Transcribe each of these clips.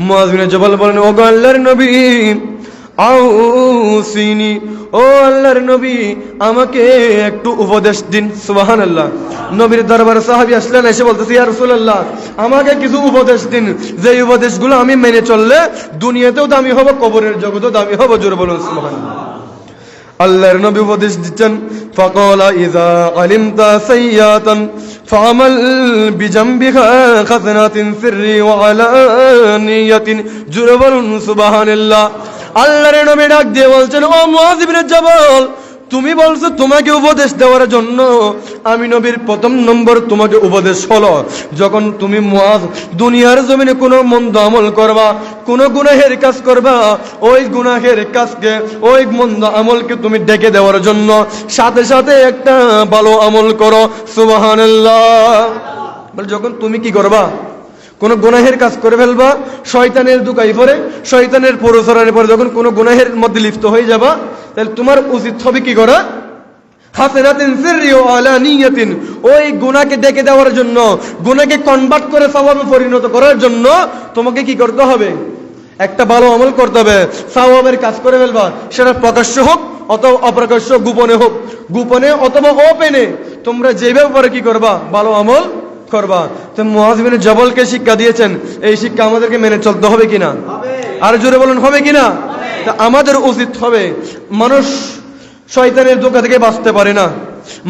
মুআয বিন জাবাল বলেন, ও আল্লাহর নবী আউসিনি, ও আল্লাহর নবী আমাকে একটু উপদেশ দিন। সুবহানাল্লাহ। নবীর দরবারে সাহাবী আসলেন, এসে বলতেছে, ইয়া রাসূলুল্লাহ আমাকে কিছু উপদেশ দিন, যে উপদেশগুলো আমি মেনে চললে দুনিয়াতেও দামি হব, কবরের জগতেও দামি হব। জোরে বলুন সুবহানাল্লাহ। আল্লাহর নবী উপদেশ দিচ্ছেন, ফাকালা ইযা আলিমতা সাইয়াতান ফাআমাল বিজামবিহা খাসনাতিন সিররি ওয়া আলানিয়াতিন। জোরে বলুন সুবহানাল্লাহ। আল্লাহর নবী ডাক দিয়ে বলছেন, ও মুআয ইবনে জাবাল তুমি বলছো তোমাকে উপদেশ দেওয়ার জন্য, আমি নবীর প্রথম নম্বর তোমাকে উপদেশ হলো, যখন তুমি মুআয দুনিয়ার জমিনে কোনো মন্দ আমল করবা, কোনো গুনাহের কাজ করবা, ওই গুনাহের কাজকে, ওই মন্দ আমলকে তুমি ডেকে দেওয়ার জন্য সাথে সাথে একটা ভালো আমল করো। সুবহানাল্লাহ। বলে যখন তুমি কি করবা, কোন গুনাহের কাজ করে ফেলবা, শয়তানের দুকাই পরে, শয়তানের প্ররোচনার পরে যখন কোন গুনাহের মধ্যে লিপ্ত হয়ে যাবা, তাহলে তোমার উচিত হবে কি করা, হাসনাতিন সিররি ওয়া আলানিয়াতিন, ওই গুনাহকে ডেকে দেওয়ার জন্য, গুনাহকে কনভার্ট করে সওয়াবে পরিণত করার জন্য তোমাকে কি করতে হবে, একটা ভালো আমল করতে হবে। সওয়াবের কাজ করে ফেলবা, সেটা প্রকাশ্য হোক অথবা অপ্রকাশ্য, গোপনে হোক, গোপনে অথবা ওপেনে, তোমরা যেভাবে পারে কি করবা, ভালো আমল করবা। তো মুআয বিন জাবালকে শিক্ষা দিয়েছেন, এই শিক্ষা আমাদেরকে মেনে চলতে হবে কিনা? আর জোরে বলুন হবে কিনা? তা আমাদের উচিত হবে, মানুষ শয়তানের ধোঁকা থেকে বাঁচতে পারে না,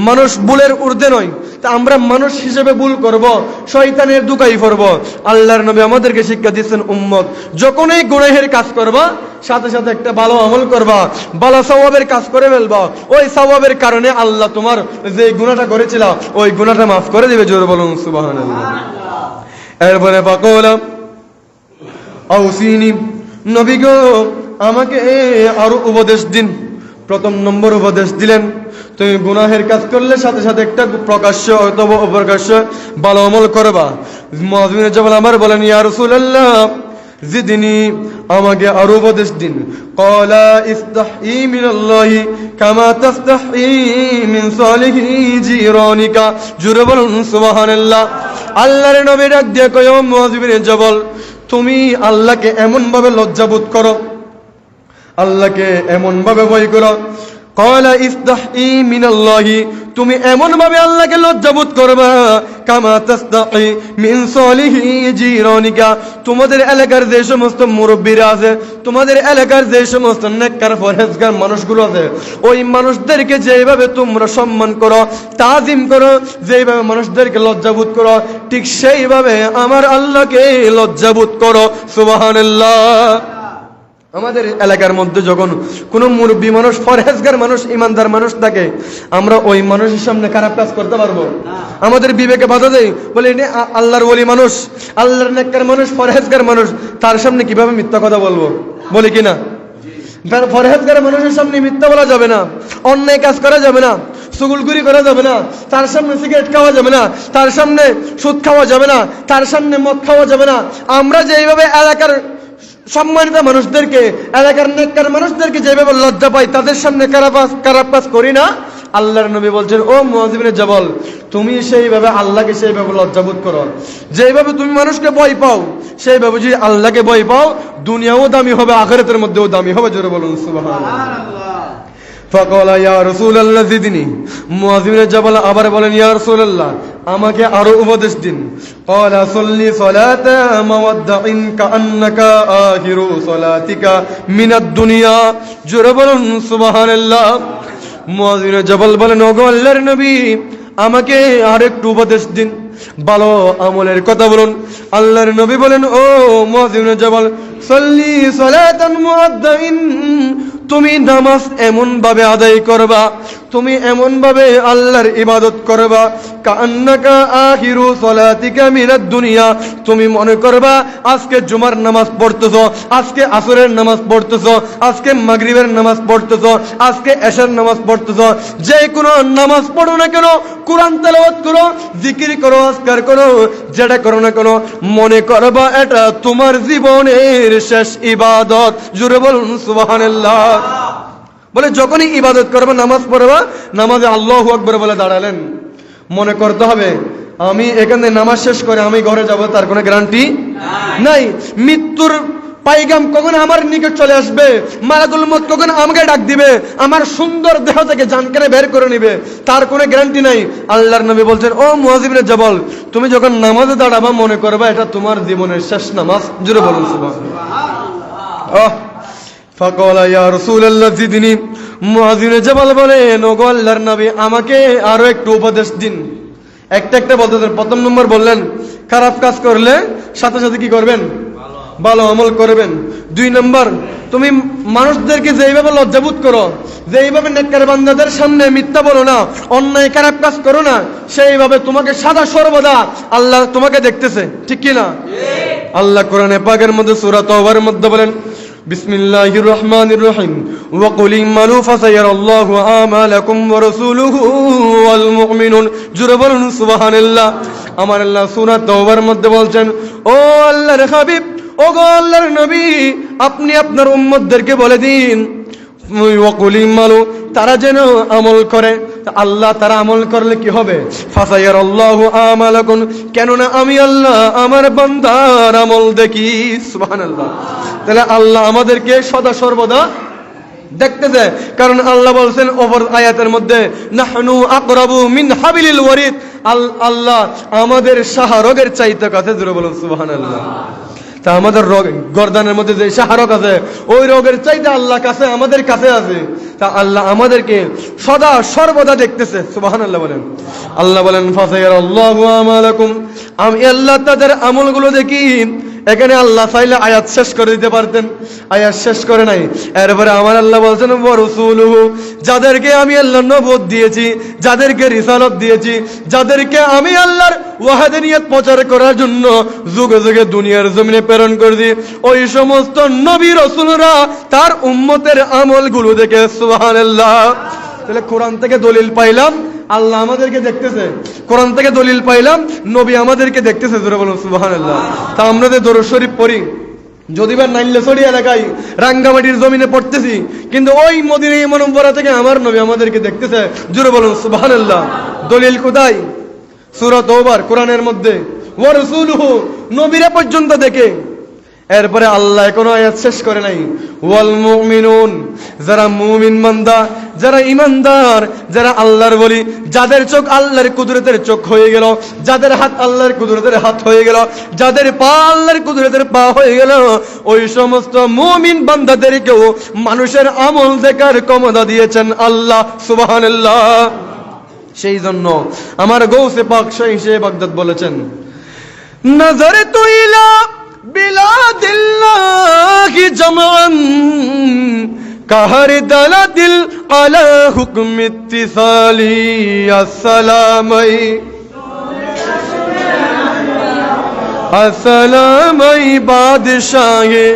মানুষ ভুলের ঊর্ধ্বে নয়, তা আমরা মানুষ হিসেবে ভুল করব, শয়তানের ধোঁকায় পড়ব। আল্লাহর নবী আমাদেরকে শিক্ষা দিচ্ছেন, উম্মত যখনই গুনাহের কাজ করবা সাথে সাথে একটা ভালো আমল করবা, ভালো সওয়াবের কাজ করে ফেলবা, ওই সওয়াবের কারণে আল্লাহ তোমার যে গুনাহটা করেছিল ওই গুনাহটা মাফ করে দিবে। জোরে বলুন সুবহানাল্লাহ। এরপরে ফাকালা আউসিনি, নবী গো আমাকে আরো উপদেশ দিন। প্রথম নম্বর উপদেশ দিলেন, তুমি গুনাহের কাজ করলে সাথে সাথে একটা প্রকাশ্য অথবা অপ্রকাশ্য ভালো আমল করবা। মুআয বিন জাবাল আমার বলেন, ইয়া রাসূলুল্লাহ জিদনি, আমাকে আরো উপদেশ দিন। ক্বালা ইস্তাহি মিনাল্লাহি কামা তাস্তাহি মিন সালিহি জিরানিকা। জোরে বলুন সুবহানাল্লাহ। আল্লাহর নবী ডাক দিয়ে কয়, ও মুআয বিন জাবাল তুমি আল্লাহকে এমন ভাবে লজ্জাবোধ করো, আল্লাহকে এমন ভাবে ভয় করো। ক্বালা ইস্তাহি মিনাল্লাহি, তুমি এমন ভাবে আল্লাহকে লজ্জাবোধ করবা, কামা তাস্তাহি মিন সালিহি জিরানিকা, তোমাদের এলাকার যে সমস্ত মুরব্বীরা আছে, তোমাদের এলাকার যে সমস্ত নেককার পরহেজগার মানুষগুলো আছে, ওই মানুষদেরকে যেভাবে তোমরা সম্মান করো, তাজিম করো, যেভাবে মানুষদেরকে লজ্জাবোধ করো, ঠিক সেইভাবে আমার আল্লাহকে লজ্জাবোধ করো। সুবহানাল্লাহ। আমাদের এলাকার মধ্যে যখন কোনো মুরব্বী মানুষ, পরহেজগার মানুষ, ইমানদার মানুষ থাকে, আমরা ওই মানুষের সামনে খারাপ কাজ করতে পারবো? আমাদের বিবেকে বাধা দেয়, বলে এটা আল্লাহর ওলি মানুষ, আল্লাহর নেককার মানুষ, পরহেজগার মানুষ, তার সামনে কিভাবে মিথ্যা কথা বলবো, বলি কিনা? পরহেজগার মানুষের সামনে মিথ্যা বলা যাবে না, অন্যায় কাজ করা যাবে না, চুগলখুরি করা যাবে না, তার সামনে সিগারেট খাওয়া যাবে না, তার সামনে সুদ খাওয়া যাবে না, তার সামনে মদ খাওয়া যাবে না। আমরা যেভাবে এলাকার সম্মানিত মানুষদেরকে, এলাকার নেককার মানুষদেরকে যেভাবে লজ্জা পাই, তাদের সামনে খারাপ কাজ করি না। আল্লাহর নবী বলছেন, ও মুআয বিন জাবাল তুমি সেইভাবে আল্লাহকে সেইভাবে লজ্জাবোধ করো, যেভাবে তুমি মানুষকে ভয় পাও, সেইভাবে যদি আল্লাহকে ভয় পাও, দুনিয়াও দামি হবে, আখিরাতের মধ্যেও দামি হবে। জোরে বলুন সুবহানাল্লাহ। ফাকালা ইয়া রাসূলুল্লাহ জিদনি, মুআয বিন জাবাল আবার বলেন, ইয়া রাসূলুল্লাহ আমাকে আরো উপদেশ দিন। ক্বালা সাল্লি সালাতা মাওয়াদ্দাইন কাআন্নাকা আখিরু সালাতিকা মিনাদ দুনিয়া। জোরে বলুন সুবহানাল্লাহ। মুআয বিন জাবাল বলেন, ওগো আল্লাহর নবী আমাকে আরেকটু উপদেশ দিন, ভালো আমলের কথা বলুন। আল্লাহর নবী বলেন, ও মুআয বিন জাবাল সাল্লি সালাতান মুআদ্দাইন, তুমি নামাজ এমন ভাবে আদায় করবা, তুমি এমন ভাবে আল্লাহর ইবাদত করবা, কাআন্নাকা আখিরু সালাতিকা মিনাদ দুনিয়া, তুমি মনে করবা আজকে জুমার নামাজ পড়তেছো, আজকে আসরের নামাজ পড়তেছো, আজকে মাগরিবের নামাজ পড়তেছো, আজকে এশার নামাজ পড়তেছো, যে কোনো নামাজ পড়ো না কেন, কোরআন তেলাওয়াত করো, জিকির করো, আজকার করো, যেটা করো না কেন, মনে করবা এটা তোমার জীবনের শেষ ইবাদত। জোরে বলুন সুবহানাল্লাহ। বলে যখনই ইবাদত করবা, নামাজ পড়বা, নামাজে আল্লাহু আকবার বলে দাঁড়ালেন, মনে করতে হবে আমি এখানে নামাজ শেষ করে আমি ঘরে যাব, তার কোনো গ্যারান্টি নাই। মৃত্যুর পাইগাম কখন আমার নিকট চলে আসবে, মালাকুল মউত কখন আমাকে ডাক দিবে, আমার সুন্দর দেহ থেকে জান কেড়ে বের করে নিবে, তার কোনো গ্যারান্টি নাই। আল্লাহর নবী বলছেন, ও মুআয ইবনে জাবাল, তুমি যখন নামাজে দাঁড়াবা মনে করবা এটা তোমার জীবনের শেষ নামাজ। জোরে বলুন সুবহানাল্লাহ। ফাকালা ইয়া রাসূলুল্লাহ জিদনি। মুআয ইবনে জাবাল বলেন, ওগো আল্লাহর নবী, আমাকে আরো একটু উপদেশ দিন। একটা একটা বলতেছেন। প্রথম নম্বর বললেন, খারাপ কাজ করলে সাথে সাথে কি করবেন? ভালো আমল করবেন। 2 নম্বর, তুমি মানুষদেরকে যেইভাবে লজ্জাবোধ করো, যেইভাবে নেককার বান্দাদের সামনে মিথ্যা বলো না, অন্যায় খারাপ কাজ করো না, সেইভাবে তোমাকে সদা সর্বদা আল্লাহ তোমাকে দেখতেছে। ঠিক কি না? আল্লাহ কোরআনে পাকের মধ্যে সূরা তাওবার মধ্যে বলেন, বিসমিল্লাহির রহমানির রহিম, ওয়া কুল ইমালু ফাসায়ারাল্লাহু আমালাকুম ওয়া রাসূলুহু ওয়াল মুমিনুন। জোরে বলুন সুবহানাল্লাহ। আমার আল্লাহ সূরা তাওবার মধ্যে বলছেন, ও আল্লাহর হাবিব, ও গো আল্লাহর নবী, আপনি আপনার উম্মতদেরকে বলে দিন, ওয়া কুল ইমালু, তারা যেন আমল করে। আল্লাহ তারা আমল করলে কি হবে? ফাসায়ারাল্লাহু আমালাকুম, কেননা আমি আল্লাহ আমার বান্দার আমল দেখি। সুবহানাল্লাহ। তাহলে আল্লাহ আমাদেরকে সদা সর্বদা দেখতেছে, কারণ আল্লাহ বলছেন ওপর আয়াতের মধ্যে, নাহনু আকরাবু মিন হাবিলিল ওয়ারিদ, আল্লাহ আমাদের শাহরগের চাইতে কাছে। জোরে বলুন সুবহানাল্লাহ। তা আমাদের রোগ গর্দানের মধ্যে যে শাহরগ আছে, ওই রোগের চাইতে আল্লাহ কাছে, আমাদের কাছে আছে। তা আল্লাহ আমাদেরকে সদা সর্বদা দেখতেছে। সুবহানাল্লাহ বলেন। আল্লাহ বলেন, ফাসায়ারাল্লাহু আমালাকুম, আমি আল্লাহ তাদের আমলগুলো দেখি। এখানে আল্লাহ চাইলে আয়াত শেষ করে দিতে পারতেন, আয়াত শেষ করে নাই। এরপরে আমার আল্লাহ বলছেন, ওয়া রাসূলুহু, যাদেরকে আমি আল্লাহ নবুয়ত দিয়েছি, যাদেরকে রিসালাত দিয়েছি, যাদেরকে আমি আল্লাহর ওয়াহদানিয়ত প্রচার করার জন্য যুগে যুগে দুনিয়ার জমিনে প্রেরণ করেছি, ওই সমস্ত নবী রাসূলরা তার উম্মতের আমলগুলো দেখে। সুবহানাল্লাহ। তাহলে কোরআন থেকে দলিল পাইলাম আল্লাহ আমাদেরকে দেখতেছে, কোরআন থেকে দলিল পাইলাম নবী আমাদেরকে দেখতেছে। জোরে বলুন সুবহানাল্লাহ। তা আমরা যে দরুদ শরীফ পড়ি, যদিবা নাইলেছড়ি এলাকায় রাঙ্গামাটির জমিনে পড়তেছি, কিন্তু ওই মদিনা মুনাওয়ারা থেকে আমার নবী আমাদেরকে দেখতেছে। জোরে বলুন সুবহানাল্লাহ। দলিল কোথায়? সূরা তাওবার কোরআনের মধ্যে, ওয়া রাসূলুহু, নবীরা পর্যন্ত দেখে। এরপরে আল্লাহ এখনো আয়াত শেষ করে নাই, ওয়াল মুমিনুন, যারা মুমিন বান্দা, যারা ইমানদার, যারা আল্লাহর ওলি, যাদের চোখ আল্লাহর কুদরতের চোখ হয়ে গেল, যাদের হাত আল্লাহর কুদরতের হাত হয়ে গেল, যাদের পা আল্লাহর কুদরতের পা হয়ে গেল, ওই সমস্ত মুমিন বান্দাদেরকেও মানুষের আমল দেখার ক্ষমতা দিয়েছেন আল্লাহ। সুবহানাল্লাহ। সেই জন্য আমার গৌসে পাক শাইখে বাগদাদ বলেছেন, নাযারতু ইলা বিলাদিল্লাহি জামান কাহার দালাদিল আলা হুকম ইত্তিসালি। আসসালামাই আসসালামাই বাদশাহে।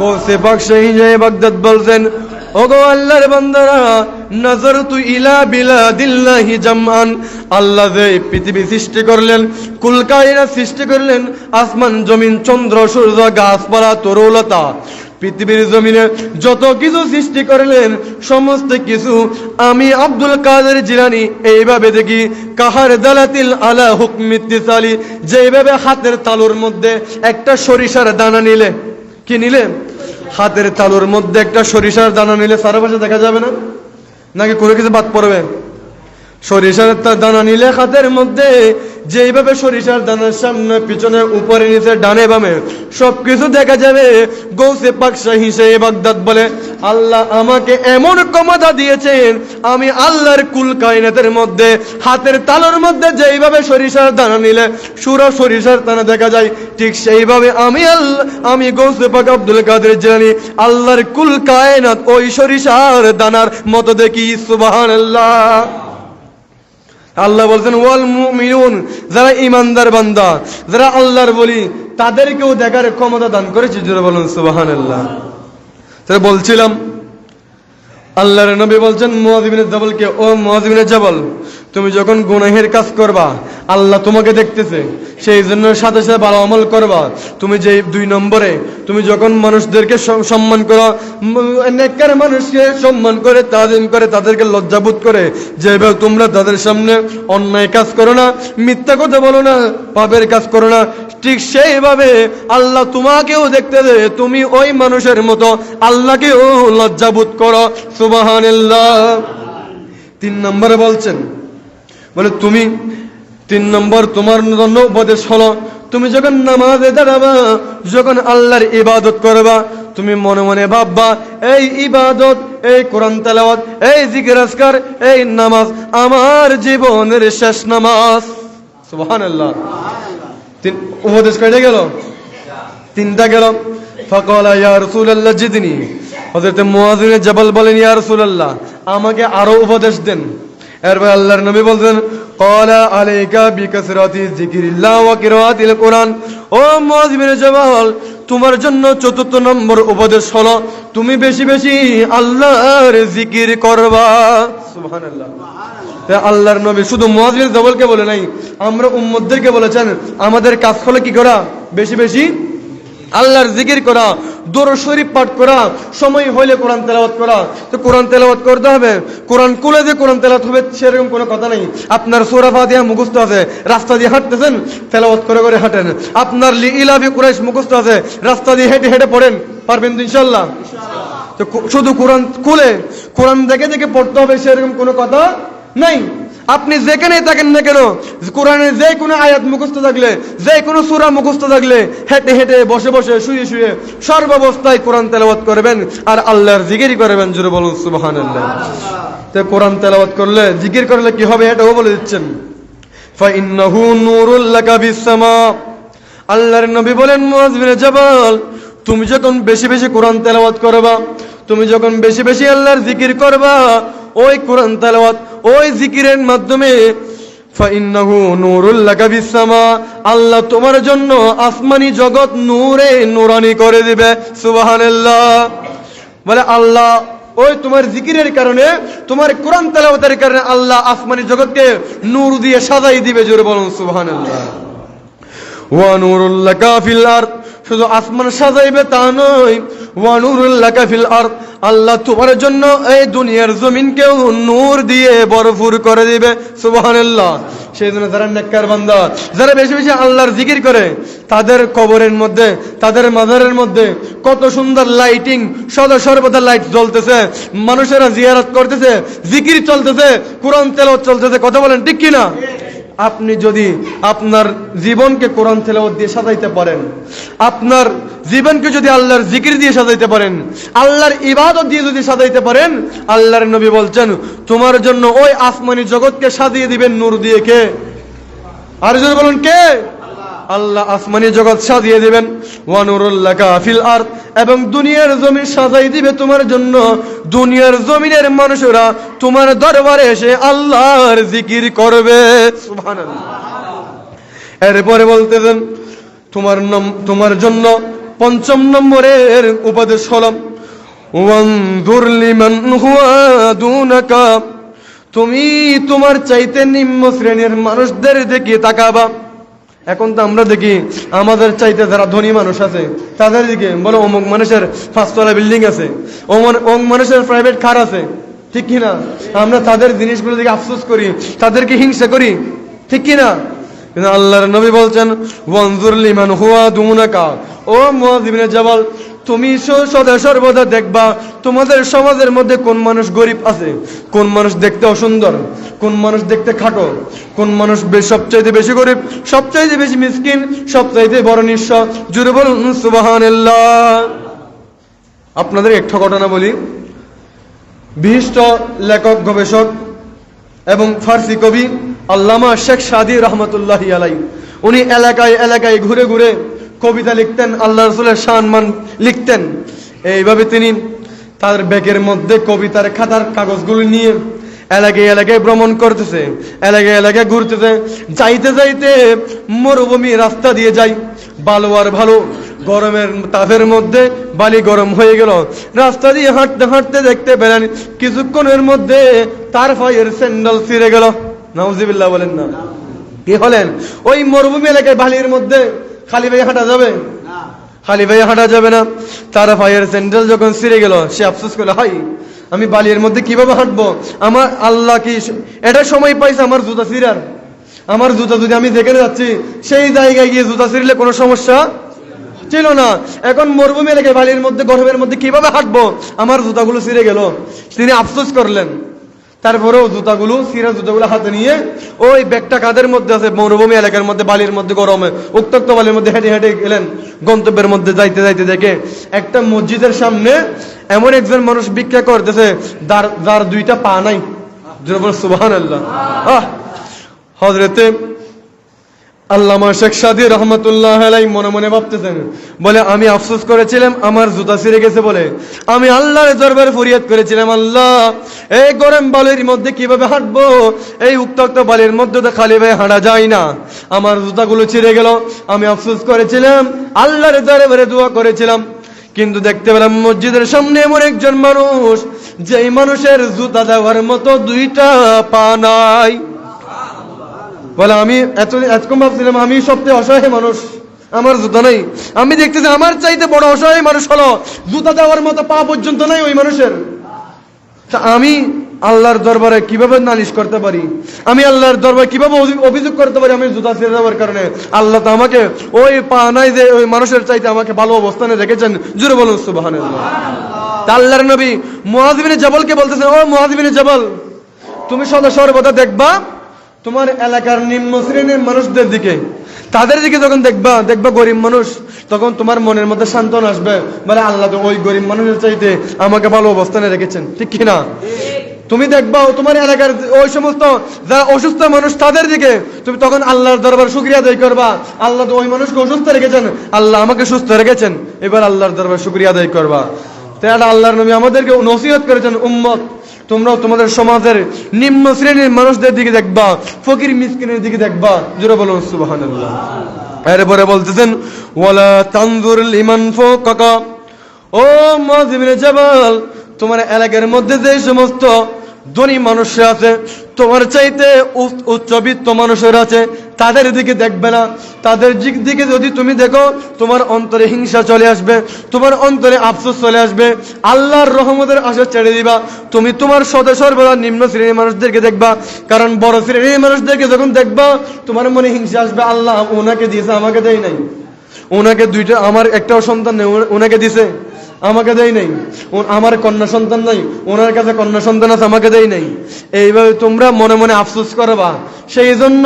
গৌসে পাক শাইখে বাগদাদ বলছেন, ওগো আল্লাহর বান্দারা, নাযারতু ইলা বিলাদিল্লাহি জামান, আল্লাহ যে পৃথিবী সৃষ্টি করলেন, কুল কায়নাত সৃষ্টি করলেন, আসমান জমিন চন্দ্র সূর্য গাছপালা তরুলতা, পৃথিবীর জমিনে যত কিছু সৃষ্টি করলেন, সমস্ত কিছু আমি আব্দুল কাদের জিলানী এইভাবে দেখি, কাহার দালাতিল আলা হুকম ইত্তিসালি, যেভাবে হাতের তালুর মধ্যে একটা সরিষার দানা নিলে, কি নিলে? হাতের তালুর মধ্যে একটা সরিষার দানা নিলে সারা পাশে দেখা যাবে না, নাকি কোনো কিছু বাদ পড়বে? সরিষার দানা নিলে হাতের মধ্যে যেইভাবে সরিষার দানার সামনে পিছনে উপরে নিচে ডানে বামে সবকিছু দেখা যাবে। গৌসে পাক শাইখে বাগদাদ বলে, আল্লাহ আমাকে এমন ক্ষমতা দিয়েছেন, আমি আল্লাহর কুল কায়নাতের মধ্যে হাতের তালুর মধ্যে যেইভাবে সরিষার দানা নিলে সুরা সরিষার দানা দেখা যায়, ঠিক সেইভাবে আমি গৌসে পাক আব্দুল কাদের জিলানী আল্লাহর কুল কায়নাত ওই সরিষার দানার মতো দেখি। সুবহানাল্লাহ। আল্লাহ বলছেন, ওয়াল মুমিনুন, যারা ইমানদার বান্দা, যারা আল্লাহর ওলি, তাদেরকেও দেখার ক্ষমতা দান করেছে। জোরে বলুন সুবহানাল্লাহ। তাহলে বলছিলাম, আল্লাহর নবী বলছেন মুআয ইবনে জাবালকে, ও মুআয ইবনে জাবাল, তুমি যখন গুনাহের কাজ করবা, আল্লাহ তোমাকে দেখতেছে, সেই জন্য সাথে সাথে ভালো আমল করবা। তুমি যে 2 নম্বরে, তুমি যখন মানুষদেরকে সম্মান করো, নেককার মানুষকে সম্মান করে, তাজিম করে, তাদেরকে লজ্জাবোধ করে, যেভাবে তোমরা তাদের সামনে অন্যায় কাজ করো না, মিথ্যা কথা বলো না, পাপের কাজ করো না, ঠিক সেইভাবে আল্লাহ তোমাকেও দেখতে দে, তুমি ওই মানুষের মতো আল্লাহকেও লজ্জাবোধ করো। সুবহানাল্লাহ। 3 নম্বরে বলছেন, বলে তুমি 3 নম্বর তোমার জন্য উপদেশ হলো, তুমি যখন নামাজে দাঁড়াবা, যখন আল্লাহর ইবাদত করবা, তুমি মনে মনে ভাববা, এই ইবাদত, এই কোরআন তেলাওয়াত, এই জিকির আজকার, এই নামাজ আমার জীবনের শেষ নামাজ। সুবহানাল্লাহ। উপদেশ কয়টা গেল? 3টা গেল। ফাকালা ইয়া রাসূলুল্লাহ জিদনি। হযরত মুআয বিন জাবাল বলেন, ইয়া রাসূলুল্লাহ, আমাকে আরো উপদেশ দেন। এরপর আল্লাহর নবী বলছেন, ক্বালা আলাইকা বিকাসরাতি যিকরিল্লাহ ওয়া কিরাআতিল কুরআন। ও মুআয বিন জাবাল, তোমার জন্য 4র্থ নম্বর উপদেশ হলো, তুমি বেশি বেশি আল্লাহর জিকির করবা। সুবহানাল্লাহ। আল্লাহর নবী শুধু মুআয বিন জাবালকে বলে নাই, আমরা উম্মতদেরকে বলেছেন, আমাদের কাজ হলো কি করা? বেশি বেশি আল্লাহর জিকির করা, দরুদ শরীফ পাঠ করা, সময় হইলে কোরআন তেলাওয়াত করা। তো কোরআন তেলাওয়াত করতে হবে, কোরআন খুলে যে কোরআন তেলাওয়াত হবে সেরকম কোনো কথা নেই। আপনার সূরা ফাতিহা মুখস্থ আছে, রাস্তা দিয়ে হাঁটতেছেন, তেলাওয়াত করে করে হাঁটেন। আপনার লিইলাফি কুরাইশ মুখস্থ আছে, রাস্তা দিয়ে হেঁটে হেঁটে পড়েন, পারবেন তো ইনশাআল্লাহ? তো শুধু কোরআন খুলে কোরআন দেখে দেখে পড়তে হবে সেরকম কোনো কথা নাই। আপনি যেখানেই থাকেন না কেন, কোরআনের যে কোনো আয়াত মুখস্থ থাকলে, যে কোনো সূরা মুখস্থ থাকলে, হেঁটে হেঁটে, বসে বসে, শুয়ে শুয়ে, সর্বাবস্থায় কোরআন তেলাওয়াত করবেন আর আল্লাহর জিকির করবেন। জোরে বলুন সুবহানাল্লাহ। তো কোরআন তেলাওয়াত করলে, জিকির করলে কি হবে এটাও বলে দিচ্ছেন। ফাইন্নাহু নূরুল লাকা বিস-সামা। আল্লাহর নবী বলেন, মুআয বিন জাবাল, তুমি যখন বেশি বেশি কোরআন তেলাওয়াত করবা, তুমি যখন বেশি বেশি আল্লাহর জিকির করবা, ওই কোরআন তেলাওয়াত, ওই জিকিরের মাধ্যমে, ফাইন্নাহু নূরুল লাকা বিস-সামা, আল্লাহ তোমার জন্য আসমানি জগৎ নূরে নূরানি করে দিবে। সুবহানাল্লাহ। বলে আল্লাহ ওই তোমার জিকিরের কারণে, তোমার কোরআন তেলাওয়াতের কারণে আল্লাহ আসমানি জগৎকে নূর দিয়ে সাজাই দিবে। জোরে বলুন সুবহানাল্লাহ। ওয়া নূরুল লাকা ফিল আরদ, শুধু আসমান সাজাইবে তা নয়, ওয়া নূরুল লাকা ফিল আরদ, আল্লাহ তোমার জন্য এই দুনিয়ার জমিনকেও নূর দিয়ে ভরপুর করে দিবে। সুবহানাল্লাহ। সেই জন্য যারা নেককার বান্দা, যারা বেশি বেশি আল্লাহর জিকির করে, তাদের কবরের মধ্যে, তাদের মাজারের মধ্যে কত সুন্দর লাইটিং, সদা সর্বদা লাইট জ্বলতেছে, মানুষেরা জিয়ারত করতেছে, জিকির চলতেছে, কোরআন তেলাওয়াত চলতেছে। কথা বলেন ঠিক কিনা? আপনি যদি আপনার জীবনকে কোরআন তেলাওয়াত দিয়ে সাজাইতে পারেন, আপনার জীবনকে যদি আল্লাহর জিকির দিয়ে সাজাইতে পারেন, আল্লাহর ইবাদত দিয়ে যদি সাজাইতে পারেন, আল্লাহর নবী বলছেন, তোমার জন্য ওই আসমানি জগৎকে সাজিয়ে দিবেন নূর দিয়ে। কে? আর যদি বলুন কে? আল্লাহ আসমানি জগৎ সাজিয়ে দিবেন। ওয়া নূরুল লাকা ফিল আরদ, এবং দুনিয়ার জমিন সাজাই দিবে তোমার জন্য। দুনিয়ার জমিনের মানুষেরা তোমার দরবারে এসে আল্লাহর জিকির করবে। সুবহানাল্লাহ। এরপরে বলতেছেন, তোমার জন্য 5ম নম্বরের উপদেশ হলো, ওয়ানজুর লিমান হুয়া দুনাকা, তুমি তোমার চাইতে নিম্ন শ্রেণীর মানুষদের দিকে তাকাবা। এখন তো আমরা দেখি আমাদের চাইতে যারা ধনী মানুষ আছে তাদের দিকে বলো, অমুক মানুষের 5তলা বিল্ডিং আছে, অমুক মানুষের প্রাইভেট কার আছে, ঠিক কিনা? আমরা তাদের জিনিসগুলো দিকে আফসোস করি, তাদেরকে হিংসা করি, ঠিক কিনা? কিন্তু আল্লাহর নবী বলছেন, ওয়ানজুর লিমান হুয়া দুনাকা, ও মুআয ইবনে জাবাল, তুমি সদা সর্বদা দেখবা তোমাদের সমাজের মধ্যে কোন মানুষ গরিব আছে, কোন মানুষ দেখতে অসুন্দর, কোন মানুষ দেখতে খাটো, কোন মানুষ সবচাইতে বেশি গরিব, সবচাইতে বেশি মিসকিন, সবচাইতে বড় নিঃস্ব। জোরে বলুন সুবহানাল্লাহ। আপনাদের একটা ঘটনা বলি। বিশিষ্ট লেখক, গবেষক এবং ফার্সি কবি আল্লামা শেখ সাদী রহমতুল্লাহি আলাইহি, উনি এলাকায় এলাকায় ঘুরে ঘুরে কবিতা লিখতেন, আল্লাহ রাসূলের শানমান লিখতেন। এইভাবে তিনি তার ব্যাগের মধ্যে কবিতার খাতার কাগজগুলো নিয়ে এলাকায় এলাকায় ভ্রমণ করতেছে, এলাকায় এলাকায় ঘুরতেছে। যাইতে যাইতে মরুভূমি রাস্তা দিয়ে যায়, ভালো আর ভালো, গরমের তাপের মধ্যে বালি গরম হয়ে গেল। রাস্তা দিয়ে হাঁটতে হাঁটতে দেখতে পেলেন কিছুক্ষণের মধ্যে তার পায়ের স্যান্ডেল ছিঁড়ে গেল। নাউজুবিল্লাহ বলেন না। কি হলেন? ওই মরুভূমি এলাকায় বালির মধ্যে খালি পায়ে হাঁটা যাবে? খালি পায়ে হাঁটা যাবে না। তার পায়ের স্যান্ডেল যখন ছিঁড়ে গেল, সে আফসোস করলো, হাই আমি বালির মধ্যে কিভাবে হাঁটবো? আমার আল্লাহ কি এটা সময় পাইছে আমার জুতা ছিঁড়ার? আমার জুতা যদি আমি যেখানে যাচ্ছি সেই জায়গায় গিয়ে জুতা ছিঁড়লে কোনো সমস্যা ছিল না। এখন মরুভূমি এলাকায় বালির মধ্যে গরমের মধ্যে কিভাবে হাঁটবো? আমার জুতাগুলো ছিঁড়ে গেল। তিনি আফসোস করলেন। তারপরেও জুতাগুলো ছিঁড়া জুতাগুলো হাতে নিয়ে ওই ব্যাগটা কাঁধের মধ্যে আছে, মরুভূমি এলাকার মধ্যে বালির মধ্যে গরমে উত্তপ্ত বালির মধ্যে হেঁটে হেঁটে গেলেন। গন্তব্যের মধ্যে যাইতে যাইতে দেখে একটা মসজিদের সামনে এমন একজন মানুষ ভিক্ষা করতেছে যার দুইটা পা নাই। সুবহানাল্লাহ। হযরতে আল্লামা শেখ সাদী রহমাতুল্লাহ আলাইহি মনে মনে ভাবতেছেন, বলে আমি আফসোস করেছিলাম আমার জুতা ছিঁড়ে গেছে বলে আমি আল্লাহর দরবারে ফরিয়াদ করেছিলাম, আল্লাহ এই গরম বালির মধ্যে কিভাবে হাঁটবো? এই উত্তপ্ত বালির মধ্যে তো খালি পায়ে হাঁটা যায় না। আমার জুতাগুলো ছিঁড়ে গেল, আমি আফসোস করেছিলাম, আল্লাহর দরবারে দোয়া করেছিলাম। কিন্তু দেখতে পেলাম মসজিদের সামনে এমন একজন মানুষ, যেই মানুষের জুতা দেওয়ার মতো দুইটা পা নাই। বলে আমি এতক্ষণ ভাবছিলাম আমি সবচেয়ে অসহায় মানুষ, আমার জুতা নাই। আমি দেখতেছি আমার চাইতে বড় অসহায় মানুষ হলো, জুতা দেওয়ার মতো পা পর্যন্ত নাই ওই মানুষের। তা আমি আল্লাহর দরবারে কিভাবে নালিশ করতে পারি? আমি আল্লাহর দরবারে কিভাবে অভিযোগ করতে পারি আমি জুতা ছিঁড়ে দেওয়ার কারণে? আল্লাহ তো আমাকে ওই পা নাই যে ওই মানুষের চাইতে আমাকে ভালো অবস্থানে রেখেছেন। জোরে বলুন সুবহানাল্লাহ। তা আল্লাহর নবী মুআয ইবনে জাবালকে বলতেছেন, ও মুআয ইবনে জাবাল, তুমি সদা সর্বদা দেখবা তোমার এলাকার নিম্ন শ্রেণীর মানুষদের দিকে, তাদের দিকে যখন দেখবা গরিব মানুষ, তখন তোমার মনের মধ্যে সান্ত্বনা আসবে, বলে আল্লাহ তো ওই গরিব মানুষের চাইতে আমাকে ভালো অবস্থানে রেখেছেন। ঠিক কিনা? তুমি দেখবা তোমার এলাকার ওই সমস্ত যারা অসুস্থ মানুষ তাদের দিকে, তুমি তখন আল্লাহর দরবার শুকরিয়া আদায় করবা, আল্লাহ তো ওই মানুষকে অসুস্থ রেখেছেন, আল্লাহ আমাকে সুস্থ রেখেছেন, এবার আল্লাহর দরবার শুকরিয়া আদায় করবা। তাই আল্লাহর নবী আমাদেরকে নসিহত করেছেন, উম্মত তোমরাও তোমাদের সমাজের নিম্ন শ্রেণীর মানুষদের দিকে দেখবা, ফকির মিসকিনের দিকে দেখবা। জোরে বলুন সুবহানাল্লাহ। এরপরে বলতেছেন, ওয়ালা তানজুর লিমান ফাওকাকা, ও মুআয ইবনে জাবাল, তোমার এলাকার মধ্যে যে সমস্ত ধনী মানুষরা আছে, তোমার চাইতে উচ্চবিত্ত মানুষের আছে, তাদের দিকে দেখবে না। তাদের দিকে যদি তুমি দেখো, তোমার অন্তরে হিংসা চলে আসবে, তোমার অন্তরে আফসোস চলে আসবে, আল্লাহর রহমতের আশা ছেড়ে দিবা। তুমি তোমার সর্বদা নিম্ন শ্রেণীর মানুষদেরকে দেখবা, কারণ বড় শ্রেণীর মানুষদেরকে যখন দেখবা তোমার মনে হিংসা আসবে, আল্লাহ ওনাকে দিয়েছে আমাকে দেয় নাই, ওনাকে দুইটা, আমার একটাও সন্তান নেই ওনাকে দিছে আমাকে দেয় নাই, আমার কন্যা সন্তান নাই ওনার কাছে কন্যা সন্তান আছে আমাকে দেয় নাই। এইভাবে তোমরা মনে মনে আফসোস করবা। সেই জন্য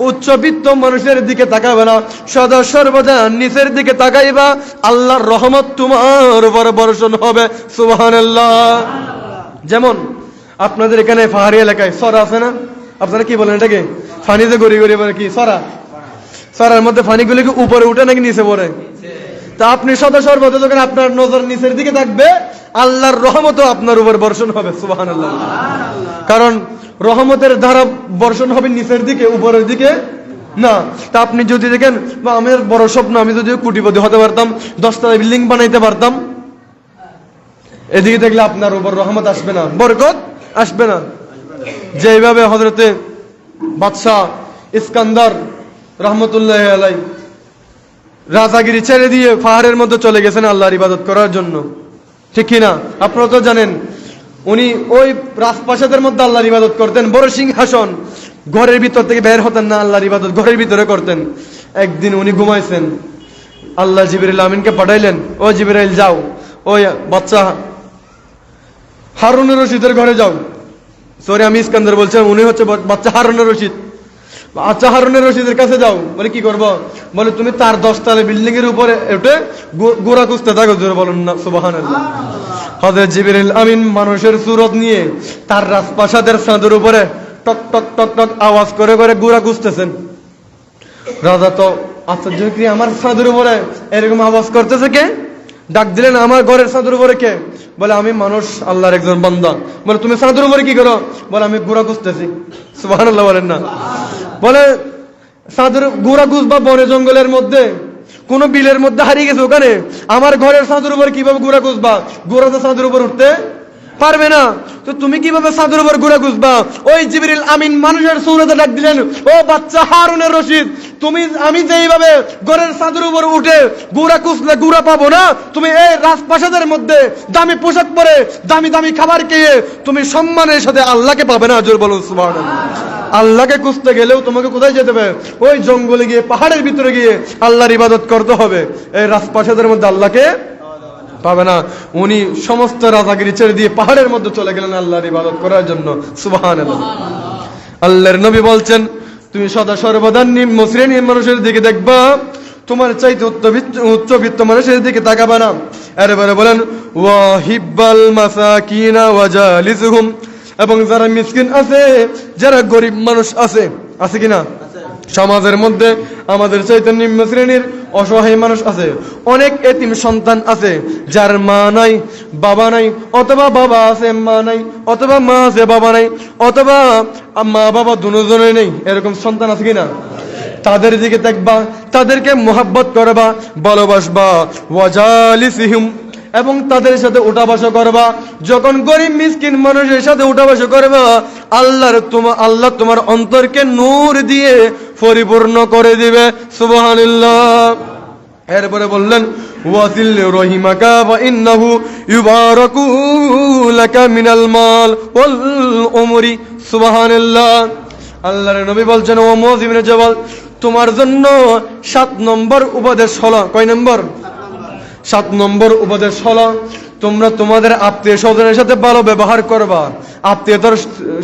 উচ্চবিত্ত মানুষের দিকে তাকাবে না, সদা সর্বদা নিচের দিকে তাকাইবা, আল্লাহর রহমত তোমার উপর বর্ষণ হবে। সুবহানাল্লাহ। যেমন আপনাদের এখানে পাহাড়ি এলাকায় সরা আছে না? আপনারা কি বলেন এটাকে? ফানি যে গড়ি গড়ি বলে কি সরা? সরার মধ্যে ফানিগুলি কি উপরে উঠে নাকি নিচে পড়ে? তা আপনি সদা সর্বদা যখন আপনার নজর নিচের দিকে থাকবে, আল্লাহর রহমতও আপনার উপর বর্ষণ হবে। সুবহানাল্লাহ। কারণ রহমতের ধারা বর্ষণ হবে নিচের দিকে, উপরের দিকে না। তা আপনি যদি দেখেন, বা আমার বড় স্বপ্ন আমি যদি কোটিপতি হতে পারতাম, 10তলা বিল্ডিং বানাইতে পারতাম, এদিকে দেখলে আপনার উপর রহমত আসবে না, বরকত আসবে না। যেভাবে হযরতে বাদশাহ ইস্কান্দার রহমতুল্লাহ আলাইহি রাজাগিরি ছেড়ে দিয়ে পাহাড়ের মধ্যে চলে গেছেন আল্লাহর ইবাদত করার জন্য। ঠিক কিনা? আপনারা তো জানেন, উনি ওই রাজপ্রাসাদের মধ্যে আল্লাহর ইবাদত করতেন, বড় সিংহাসন, ঘরের ভিতর থেকে বের হতেন না, আল্লাহর ইবাদত ঘরের ভিতরে করতেন। একদিন উনি ঘুমাইছেন, আল্লাহ জিবরাইল আমিনকে পাঠাইলেন, ও জিবরাইল যাও ওই বাচ্চা হারুনুর রশিদের ঘরে যাও। সরি আমি ইস্কান্দার বলছিলাম, উনি হচ্ছে বাচ্চা হারুনুর রশিদ। আচ্ছা হারুনুর রশিদের কাছে যাও। বলে কি করবো? বলে তুমি তার 10তলা বিল্ডিং এর উপরে উঠে গোড়া খুঁজতে থাকো। জোরে বলুন না সুবহানাল্লাহ। হযরত জিবরাইল আমিন মানুষের সুরত নিয়ে তার রাজপ্রাসাদের ছাদের উপরে টক টক টক টক আওয়াজ করে করে গোড়া খুঁজতেছেন। রাজা তো আশ্চর্য, কি আমার ছাদের উপরে এরকম আওয়াজ করতেছে কে? ডাক দিলেন, আমার ঘরের ছাদের উপরে কে? বলে আমি মানুষ, আল্লাহর একজন বান্দা। বলে তুমি ছাদের উপরে কি করো? বলে আমি গোড়া খুঁজতেছি। সুবহানাল্লাহ বলেন না। বলে ছাদের গোড়া খুঁজবা বনে জঙ্গলের মধ্যে, কোন বিলের মধ্যে হারিয়ে গেছে, ওখানে আমার ঘরের ছাদের উপরে কিভাবে গোড়া খুঁজবা? গোড়া তো ছাদের উপর উঠতে পারবে না। তো তুমি কিভাবে ছাদের উপর ঘুরে খুঁজবা? ওই জিবরিল আমিন মানুষের সূরতে ডাক দিলেন, ও বাচ্চা হারুনের রশিদ, আমি যেইভাবে ঘরের ছাদের উপর উঠে গুড়া খুঁজলে গুড়া পাবো না, তুমি এই রাজপ্রাসাদের মধ্যে দামি পোশাক পরে দামি দামি খাবার খেয়ে তুমি সম্মানের সাথে আল্লাহকে পাবে না। জোর বলুন সুবহানাল্লাহ। আল্লাহকে খুঁজতে গেলেও তোমাকে কোথায় যেতে হবে? ওই জঙ্গলে গিয়ে, পাহাড়ের ভিতরে গিয়ে আল্লাহর ইবাদত করতে হবে। এই রাজপ্রাসাদের মধ্যে আল্লাহকে পাবে না। উনি সমস্ত রাজাগিরি ছেড়ে দিয়ে পাহাড়ের মধ্যে চলে গেলেন আল্লাহর ইবাদত করার জন্য। সুবহানাল্লাহ। আল্লাহর নবী বলছেন, তুমি সদা সর্বদা নিম্ন শ্রেণীর মানুষের দিকে দেখবা, তোমার চাইতে উচ্চবিত্ত মানুষের দিকে তাকাবা না। এরপরে বলেন, ওয়াহিব্বাল মাসাকিনা ওয়াজালিসহুম, এবং যারা মিসকিন আছে, যারা গরিব মানুষ আছে, আছে কিনা? সমাজের মধ্যে আমাদের চাইতে নিম্ন শ্রেণীর অসহায় মানুষ আছে। অনেক এতিম সন্তান আছে, যার মা নাই, বাবা নাই, অথবা বাবা আছে মা নাই, অথবা মা আছে বাবা নাই, অথবা মা বাবা দুজনেই নেই, এরকম সন্তান আছে কিনা? তাদের দিকে দেখবা, তাদেরকে মোহাব্বত করবা, ভালোবাসবা। ওয়াজালিসিহুম, এবং তাদের সাথে উঠা বসা করবা। যখন গরিব মিসকিন মানুষের সাথে উঠা বসা করবা, আল্লাহ তোমার অন্তরকে নূর দিয়ে পরিপূর্ণ করে দিবে। সুবহানাল্লাহ। এরপরে বললেন, ওয়াসিল রহিমাকা ওয়া ইন্নাহু ইউবারাকু লাকা মিনাল মাল ওয়াল উমরি। সুবহানাল্লাহ। আল্লাহর নবী বলছেন, ও মুআয ইবনে জাবাল, তোমার জন্য 7 নম্বর উপদেশ হলো। কয় নম্বর? 7 নম্বর উপদেশ হলো, তোমরা তোমাদের আত্মীয় স্বজনের সাথে ভালো ব্যবহার করবা, আত্মীয়তার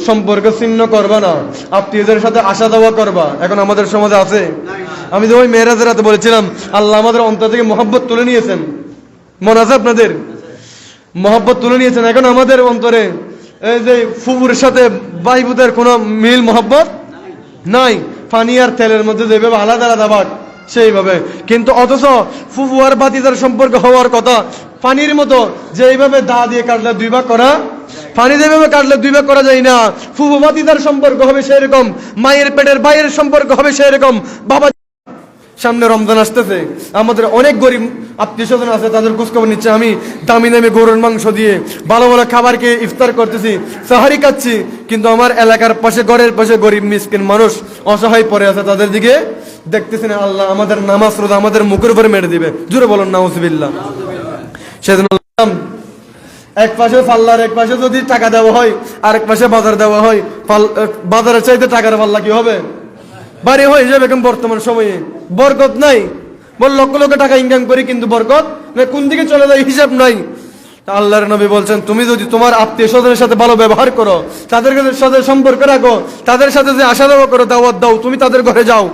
সম্পর্ক ছিন্ন করবা না, আত্মীয়দের সাথে আসা যাওয়া করবা। এখন আমাদের সমাজে আছে। আমি তো ওই মেরাজের রাতে বলেছিলাম, আল্লাহ আমাদের অন্তর থেকে মহব্বত তুলে নিয়েছেন। মনে আছে আপনাদের? মহব্বত তুলে নিয়েছেন। এখন আমাদের অন্তরে এই যে ফুফুর সাথে ভাইবোনের কোনো মিল মহব্বত নাই। পানি আর তেলের মধ্যে যেভাবে আলাদা আলাদা ভাগ, সেইভাবে। কিন্তু অথচ ফুফু আর ভাতিজার সম্পর্ক হওয়ার কথা পানির মতো, যে এইভাবে দা দিয়ে কাটলে 2 ভাগ করা, পানি যেভাবে কাটলে 2 ভাগ করা যায় না, ফুফু ভাতিজার সম্পর্ক হবে সেই রকম, মায়ের পেটের বাইরের সম্পর্ক হবে সেই রকম। বাবা, সামনে রমজান আসতেছে, আমাদের অনেক গরিব আত্মীয় স্বজন আছে, তাদের খোঁজখবর নিচ্ছে। আমি দামি দামি গরুর মাংস দিয়ে ভালো ভালো খাবার খেয়ে ইফতার করতেছি, সাহারি খাচ্ছি, কিন্তু আমার এলাকার পাশে, ঘরের পাশে গরিব মিসকিন মানুষ অসহায় পড়ে আছে, তাদের দিকে দেখতেছি না। আল্লাহ আমাদের নামাজ রোজা আমাদের মুখের উপরে মেরে দিবে। জোরে বলুন নাউজুবিল্লাহ। সেজন্য এক পাশে পাল্লার এক পাশে যদি টাকা দেওয়া হয়, আরেক পাশে বাজার দেওয়া হয়, বাজারের চাইতে টাকার পাল্লা কি হবে? বাড়ি হয়ে যাবে। এখন বর্তমান সময়ে বরকত নাই। লক্ষ লক্ষ টাকা ইনকাম করি, কিন্তু বরকত কোন দিকে চলে যায় হিসাব নাই। আল্লাহর নবী বলছেন, তুমি যদি তোমার আত্মীয় স্বজনের সাথে ভালো ব্যবহার করো, তাদের সাথে সম্পর্ক রাখো, তাদের সাথে যে আসা যাওয়া করো, দাওয়াত দাও, তুমি তাদের ঘরে যাও,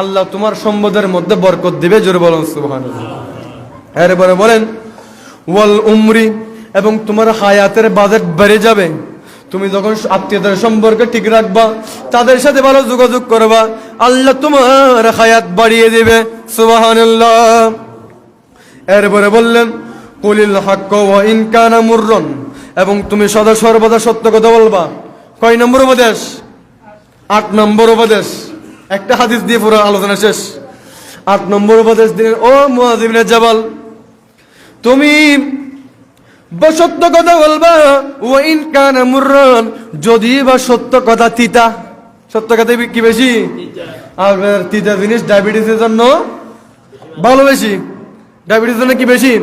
আল্লাহ তোমার সম্পদের মধ্যে বরকত দিবে। জোরে বলুন সুবহানাল্লাহ। এরপরে বলেন, ওয়াল উমরি, এবং তোমার হায়াতের বাজেট বেড়ে যাবে। তুমি যখন আত্মীয়দের সম্পর্কে ঠিক রাখবা, তাদের সাথে ভালো যোগাযোগ করবা, আল্লাহ তোমার হায়াত বাড়িয়ে দিবে। সুবহানাল্লাহ। এরপরে বললেন, কুলিল হাক্ক ওয়া ইন কানা মুররান, এবং তুমি সদা সর্বদা সত্য কথা বলবা। কয় নম্বর উপদেশ? 8 নম্বর উপদেশ। একটা হাদিস দিয়ে পুরো আলোচনা শেষ। 8 নম্বর উপদেশ দিলেন, ও মুআয ইবনে জাবাল, তুমি সত্য কথা বলবা। ওয়া ইন কানা মুররান, যদি বা সত্য কথা তিতা। সত্য কথা কি বেশি? আর তিতা জিনিস ডায়াবেটিসের জন্য ভালো বেশি। ডায়াবেটিসের জন্য কি বেশি?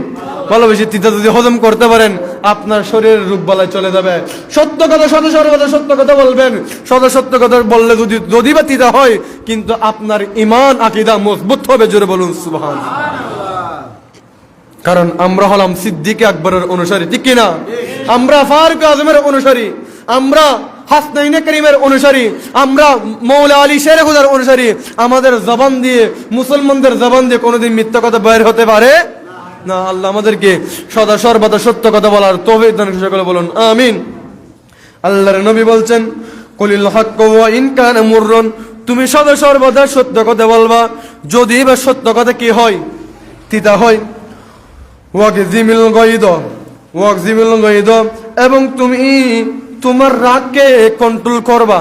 ভালো বেশি। তিতা যদি হজম করতে পারেন, আপনার শরীরের রোগ বালাই চলে যাবে। সত্য কথা, সদা সর্বদা সত্য কথা বলবেন। সদা সত্য কথা বললে যদি বা তিতা হয়, কিন্তু আপনার ঈমান আকীদা মজবুত হবে। জোরে বলুন সুবহানাল্লাহ। কারণ আমরা হলাম সিদ্দিক আকবরের অনুসারী, ঠিক কিনা? আমরা ফারুক আজমের অনুসারী, আমরা হাসনাইনে করিমের অনুসারী, আমরা মৌলা আলী শের খুদার অনুসারী। আমাদের জবান দিয়ে, মুসলমানদের জবান দিয়ে কোনোদিন মিথ্যা কথা বের হতে পারে না। আল্লাহ আমাদেরকে সদা সর্বদা সত্য কথা বলার তৌফিক দান করুন। সকলে বলুন আমিন। আল্লাহর নবী বলছেন, কুলিল হাক্ক ওয়া ইন কানা মুররান, তুমি সদা সর্বদা সত্য কথা বলবা, যদি বা সত্য কথা কি হয়? তিতা হয়। ওয়াকজিমিল গায়দ, এবং তুমি তোমার রাগকে কন্ট্রোল করবা।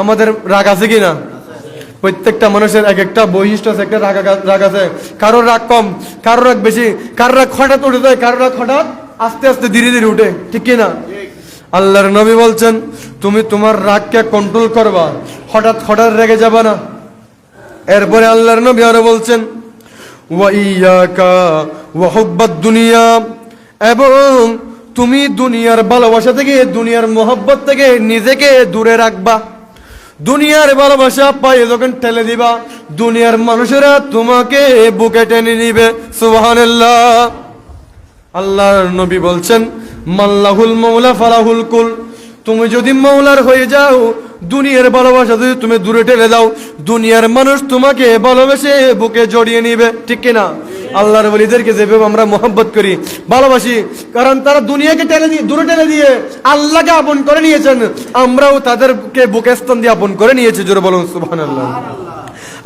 আমাদের রাগ আছে কিনা? প্রত্যেকটা মানুষের এক একটা বৈশিষ্ট্য আছে, একটা রাগ আছে। কারোর রাগ কম, কারোর রাগ বেশি, কারোর রাগ হঠাৎ উঠে যায়, কারোর রাগ হঠাৎ আস্তে আস্তে ধীরে ধীরে উঠে, ঠিক কিনা? আল্লাহর নবী বলছেন তুমি তোমার রাগকে কন্ট্রোল করবা, হঠাৎ হঠাৎ রেগে যাবা না। এরপরে আল্লাহর নবী আরো বলছেন ওয়া ইয়াকা ওয়া হুব্বাদ দুনিয়া, এবং তুমি দুনিয়ার ভালোবাসা থেকে, দুনিয়ার মোহব্বত থেকে নিজেকে দূরে রাখবা। দুনিয়ার ভালোবাসা পায়ে যখন ঠেলে দিবা, দুনিয়ার মানুষেরা তোমাকে বুকে টেনে নিবে। সুবহানাল্লাহ। আল্লাহর নবী বলছেন মাল্লাহুল মাওলা ফালাহুল কুল, তুমি যদি মাওলার হয়ে যাও, দুনিয়ার ভালোবাসা যদি তুমি দূরে ঠেলে দাও, দুনিয়ার মানুষ তোমাকে ভালোবেসে বুকে জড়িয়ে নিবে। ঠিক কিনা? আল্লাহর ওলিদেরকে যেভাবে আমরা মোহাব্বত করি, ভালোবাসি, কারণ তারা দুনিয়াকে টেনে দিয়ে, দূরে টেনে দিয়ে আল্লাহকে আপন করে নিয়েছেন, আমরাও তাদেরকে বুকে স্থান দিয়ে আপন করে নিয়েছি। জোরে বলুন সুবহানাল্লাহ।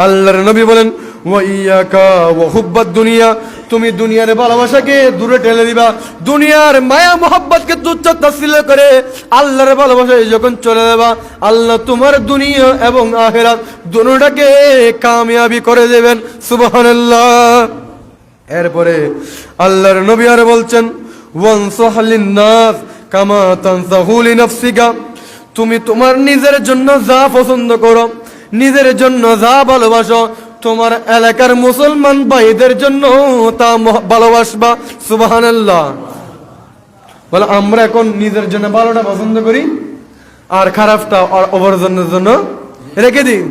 আল্লাহর নবী বলেন ওয়া ইয়াকা ওয়া হুব্বাদ দুনিয়া, তুমি দুনিয়ার ভালোবাসাকে দূরে ঠেলে দিবা, দুনিয়ার মায়া মোহাব্বতকে তুচ্ছ তাচ্ছিল্য করে আল্লাহর ভালোবাসায় যখন চলে যাবা, আল্লাহ তোমার দুনিয়া এবং আখিরাত দুটোটাকে কামিয়াবি করে দেবেন। সুবহানাল্লাহ। এরপরে আল্লাহর নবী আর বলছেন ওয়ানসাহ লিন-নাস কামা তানসাহু লিনাফসিকা, তুমি তোমার নিজের জন্য যা পছন্দ করো, নিজের জন্য যা ভালোবাসো, তোমার এলাকার মুসলমান ভাইদের জন্য তা ভালোবাসবা। সুবহানাল্লাহ। বলে আমরা এখন নিজের জন্য ভালোটা পছন্দ করি আর খারাপটা অপরজনের জন্য রেখে দিই।